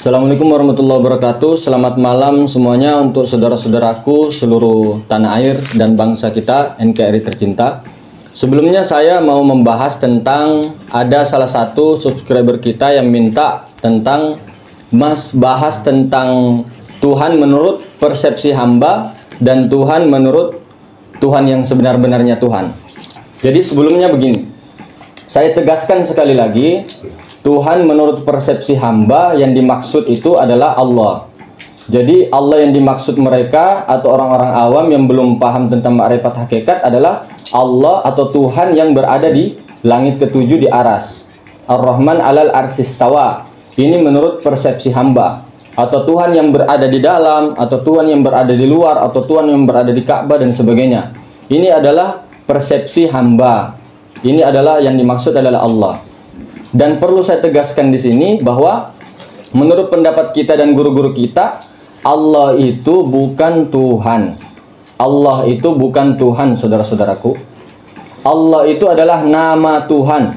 Assalamualaikum warahmatullahi wabarakatuh. Selamat malam semuanya untuk saudara-saudaraku seluruh tanah air dan bangsa kita NKRI tercinta. Sebelumnya saya mau membahas tentang ada salah satu subscriber kita yang minta tentang bahas tentang Tuhan menurut persepsi hamba dan Tuhan menurut Tuhan yang sebenar-benarnya Tuhan. Jadi sebelumnya begini, saya tegaskan sekali lagi, Tuhan menurut persepsi hamba yang dimaksud itu adalah Allah. Jadi Allah yang dimaksud mereka atau orang-orang awam yang belum paham tentang ma'rifat hakikat adalah Allah atau Tuhan yang berada di langit ketujuh di aras. Ar-Rahman alal arsistawa. Ini menurut persepsi hamba. Atau Tuhan yang berada di dalam, atau Tuhan yang berada di luar, atau Tuhan yang berada di Ka'bah dan sebagainya. Ini adalah persepsi hamba. Ini adalah yang dimaksud adalah Allah. Dan perlu saya tegaskan di sini bahwa menurut pendapat kita dan guru-guru kita, Allah itu bukan Tuhan. Allah itu bukan Tuhan, saudara-saudaraku. Allah itu adalah nama Tuhan.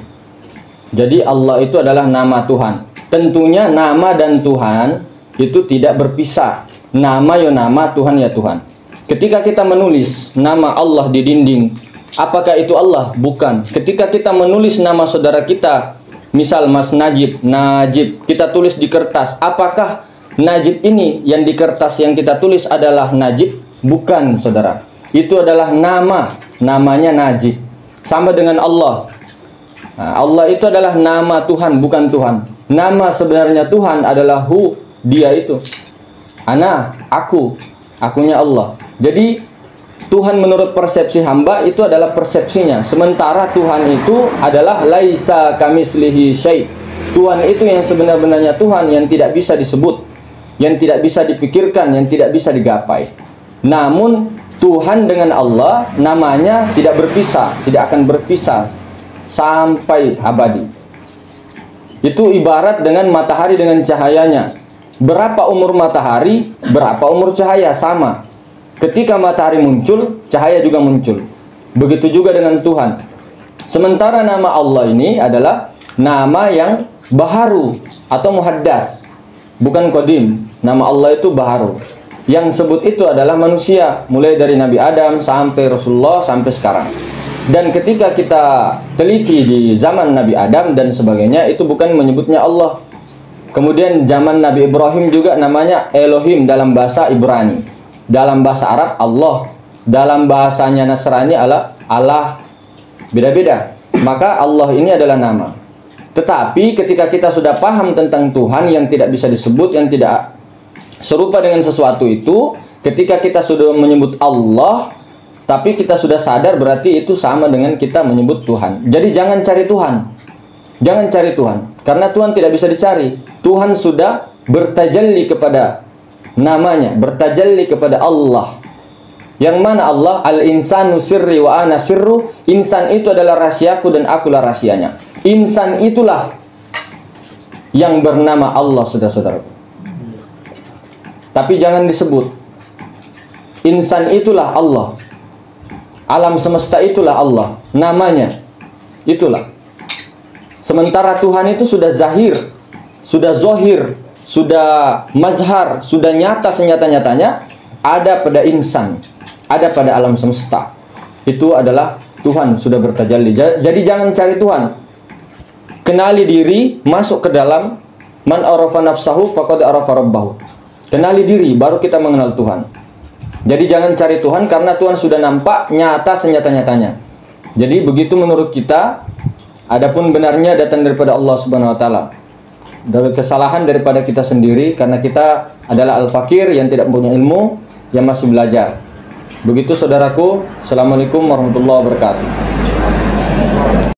Jadi Allah itu adalah nama Tuhan. Tentunya nama dan Tuhan itu tidak berpisah. Nama ya nama, Tuhan ya Tuhan. Ketika kita menulis nama Allah di dinding, apakah itu Allah? Bukan. Ketika kita menulis nama saudara kita, misal Mas Najib, kita tulis di kertas. Apakah Najib ini yang di kertas yang kita tulis adalah Najib? Bukan, saudara. Itu adalah nama, namanya Najib. Sama dengan Allah. Nah, Allah itu adalah nama Tuhan, bukan Tuhan. Nama sebenarnya Tuhan adalah Hu, dia itu. Ana, aku, akunya Allah. Jadi Tuhan menurut persepsi hamba itu adalah persepsinya. Sementara Tuhan itu adalah laisa kamislihi syai'. Tuhan itu yang sebenar-benarnya Tuhan, yang tidak bisa disebut, yang tidak bisa dipikirkan, yang tidak bisa digapai. Namun Tuhan dengan Allah namanya tidak berpisah, tidak akan berpisah sampai abadi. Itu ibarat dengan matahari dengan cahayanya. Berapa umur matahari, berapa umur cahaya, sama. Ketika matahari muncul, cahaya juga muncul. Begitu juga dengan Tuhan. Sementara nama Allah ini adalah nama yang baharu atau muhaddas, bukan qadim. Nama Allah itu baharu. Yang sebut itu adalah manusia, mulai dari Nabi Adam sampai Rasulullah sampai sekarang. Dan ketika kita teliti di zaman Nabi Adam dan sebagainya, itu bukan menyebutnya Allah. Kemudian zaman Nabi Ibrahim juga namanya Elohim dalam bahasa Ibrani. Dalam bahasa Arab Allah, dalam bahasanya Nasrani Allah, beda-beda. Maka Allah ini adalah nama. Tetapi ketika kita sudah paham tentang Tuhan yang tidak bisa disebut, yang tidak serupa dengan sesuatu itu, ketika kita sudah menyebut Allah, tapi kita sudah sadar berarti itu sama dengan kita menyebut Tuhan. Jadi jangan cari Tuhan. Jangan cari Tuhan, karena Tuhan tidak bisa dicari. Tuhan sudah bertajalli kepada namanya, bertajalli kepada Allah. Yang mana Allah? Al-insanu sirri wa ana sirru. Insan itu adalah rahasiaku dan akulah rahasianya. Insan itulah yang bernama Allah, saudara-saudara. Tapi jangan disebut. Insan itulah Allah. Alam semesta itulah Allah. Namanya itulah. Sementara Tuhan itu sudah zahir, sudah zohir, sudah mazhar, sudah nyata senyata-nyatanya, ada pada insan, ada pada alam semesta. Itu adalah Tuhan sudah bertajalli. Jadi jangan cari Tuhan. Kenali diri, masuk ke dalam man arafa nafsahu faqad arafa rabbahu. Kenali diri, baru kita mengenal Tuhan. Jadi jangan cari Tuhan karena Tuhan sudah nampak nyata senyata-nyatanya. Jadi begitu menurut kita. Adapun benarnya datang daripada Allah Subhanahu wa taala. Dari kesalahan daripada kita sendiri karena kita adalah al-fakir yang tidak punya ilmu, yang masih belajar. Begitu saudaraku. Assalamualaikum warahmatullahi wabarakatuh.